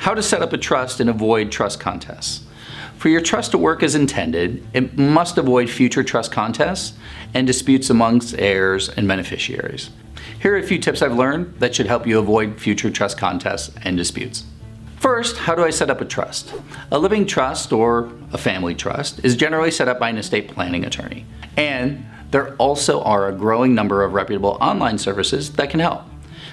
How to set up a trust and avoid trust contests. For your trust to work as intended, it must avoid future trust contests and disputes amongst heirs and beneficiaries. Here are a few tips I've learned that should help you avoid future trust contests and disputes. First, how do I set up a trust? A living trust or a family trust is generally set up by an estate planning attorney. And there also are a growing number of reputable online services that can help.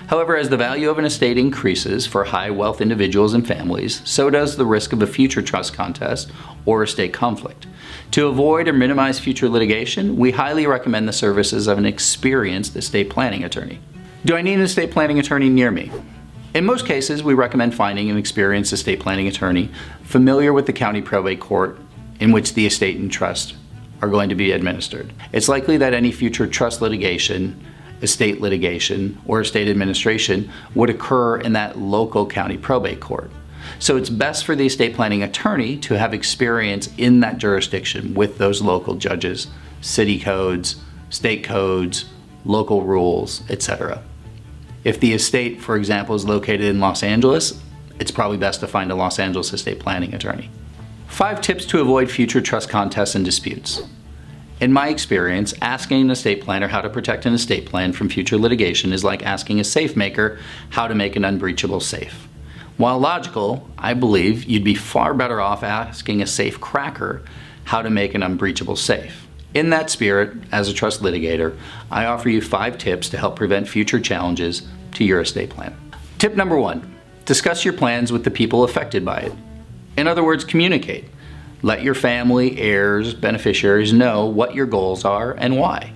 However, as the value of an estate increases for high wealth individuals and families, so does the risk of a future trust contest or estate conflict. To avoid or minimize future litigation, we highly recommend the services of an experienced estate planning attorney. Do I need an estate planning attorney near me? In most cases, we recommend finding an experienced estate planning attorney familiar with the county probate court in which the estate and trust are going to be administered. It's likely that any future trust litigation, estate litigation, or estate administration would occur in that local county probate court. So it's best for the estate planning attorney to have experience in that jurisdiction with those local judges, city codes, state codes, local rules, etc. If the estate, for example, is located in Los Angeles, it's probably best to find a Los Angeles estate planning attorney. 5 tips to avoid future trust contests and disputes. In my experience, asking an estate planner how to protect an estate plan from future litigation is like asking a safe maker how to make an unbreachable safe. While logical, I believe you'd be far better off asking a safe cracker how to make an unbreachable safe. In that spirit, as a trust litigator, I offer you 5 tips to help prevent future challenges to your estate plan. Tip number 1, discuss your plans with the people affected by it. In other words, communicate. Let your family, heirs, beneficiaries know what your goals are and why.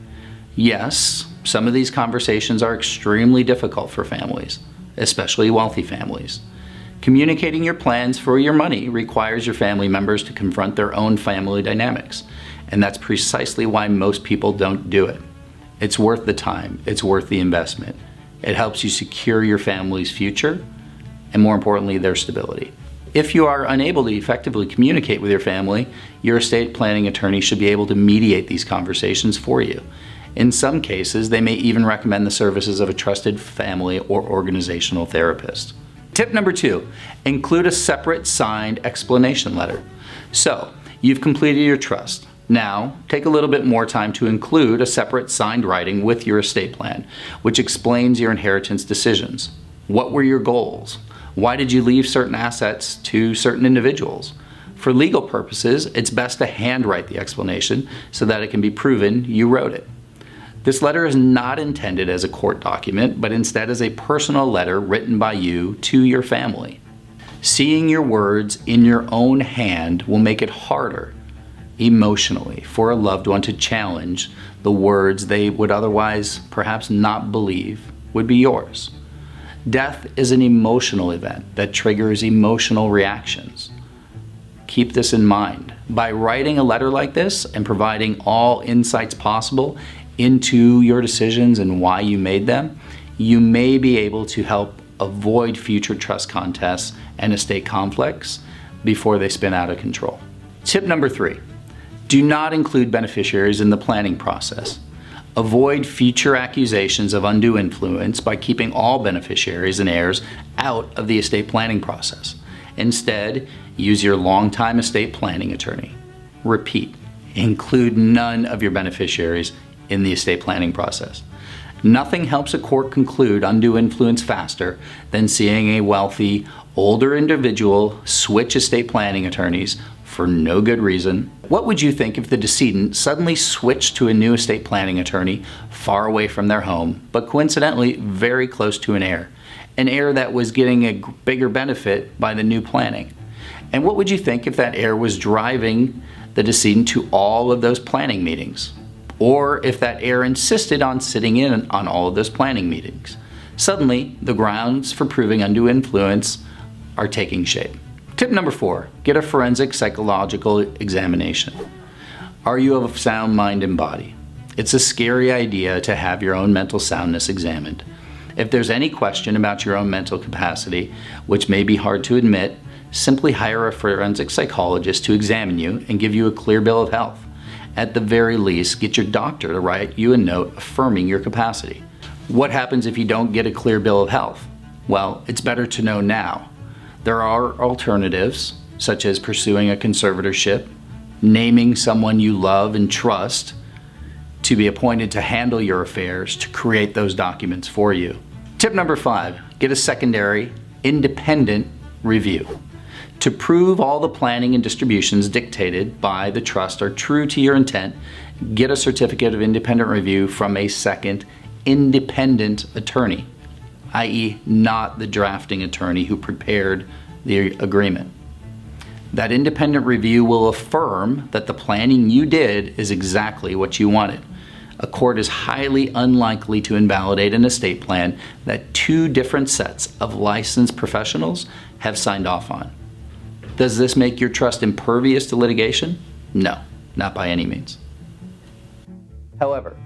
Yes, some of these conversations are extremely difficult for families, especially wealthy families. Communicating your plans for your money requires your family members to confront their own family dynamics, and that's precisely why most people don't do it. It's worth the time, it's worth the investment. It helps you secure your family's future, and more importantly, their stability. If you are unable to effectively communicate with your family, your estate planning attorney should be able to mediate these conversations for you. In some cases, they may even recommend the services of a trusted family or organizational therapist. Tip number 2, include a separate signed explanation letter. So, you've completed your trust. Now, take a little bit more time to include a separate signed writing with your estate plan, which explains your inheritance decisions. What were your goals? Why did you leave certain assets to certain individuals? For legal purposes, it's best to handwrite the explanation so that it can be proven you wrote it. This letter is not intended as a court document, but instead as a personal letter written by you to your family. Seeing your words in your own hand will make it harder emotionally for a loved one to challenge the words they would otherwise perhaps not believe would be yours. Death is an emotional event that triggers emotional reactions. Keep this in mind. By writing a letter like this and providing all insights possible into your decisions and why you made them, you may be able to help avoid future trust contests and estate conflicts before they spin out of control. Tip number 3, do not include beneficiaries in the planning process. Avoid future accusations of undue influence by keeping all beneficiaries and heirs out of the estate planning process. Instead, use your longtime estate planning attorney. Repeat, include none of your beneficiaries in the estate planning process. Nothing helps a court conclude undue influence faster than seeing a wealthy, older individual switch estate planning attorneys for no good reason. What would you think if the decedent suddenly switched to a new estate planning attorney far away from their home, but coincidentally very close to an heir that was getting a bigger benefit by the new planning? And what would you think if that heir was driving the decedent to all of those planning meetings? Or if that heir insisted on sitting in on all of those planning meetings? Suddenly, the grounds for proving undue influence are taking shape. Tip number 4, get a forensic psychological examination. Are you of sound mind and body? It's a scary idea to have your own mental soundness examined. If there's any question about your own mental capacity, which may be hard to admit, simply hire a forensic psychologist to examine you and give you a clear bill of health. At the very least, get your doctor to write you a note affirming your capacity. What happens if you don't get a clear bill of health? Well, it's better to know now. There are alternatives, such as pursuing a conservatorship, naming someone you love and trust to be appointed to handle your affairs, to create those documents for you. Tip number 5, get a secondary, independent review. To prove all the planning and distributions dictated by the trust are true to your intent, get a certificate of independent review from a second independent attorney, i.e. not the drafting attorney who prepared the agreement. That independent review will affirm that the planning you did is exactly what you wanted. A court is highly unlikely to invalidate an estate plan that 2 different sets of licensed professionals have signed off on. Does this make your trust impervious to litigation? No, not by any means. However,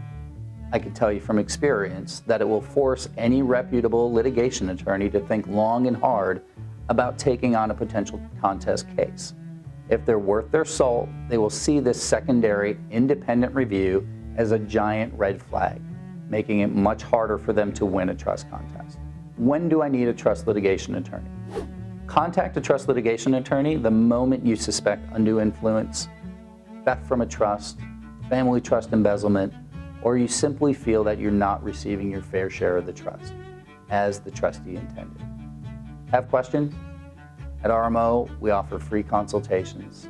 I can tell you from experience that it will force any reputable litigation attorney to think long and hard about taking on a potential contest case. If they're worth their salt, they will see this secondary independent review as a giant red flag, making it much harder for them to win a trust contest. When do I need a trust litigation attorney? Contact a trust litigation attorney the moment you suspect undue influence, theft from a trust, family trust embezzlement, or you simply feel that you're not receiving your fair share of the trust, as the trustee intended. Have questions? At RMO, we offer free consultations.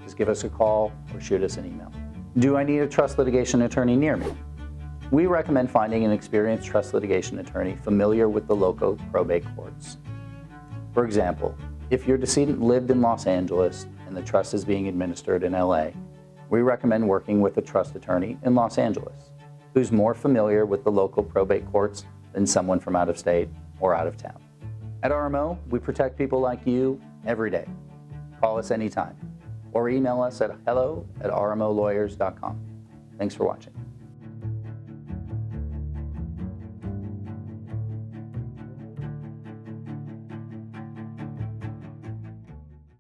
Just give us a call or shoot us an email. Do I need a trust litigation attorney near me? We recommend finding an experienced trust litigation attorney familiar with the local probate courts. For example, if your decedent lived in Los Angeles and the trust is being administered in LA, we recommend working with a trust attorney in Los Angeles, who's more familiar with the local probate courts than someone from out of state or out of town. At RMO, we protect people like you every day. Call us anytime or email us at hello@rmolawyers.com. Thanks for watching.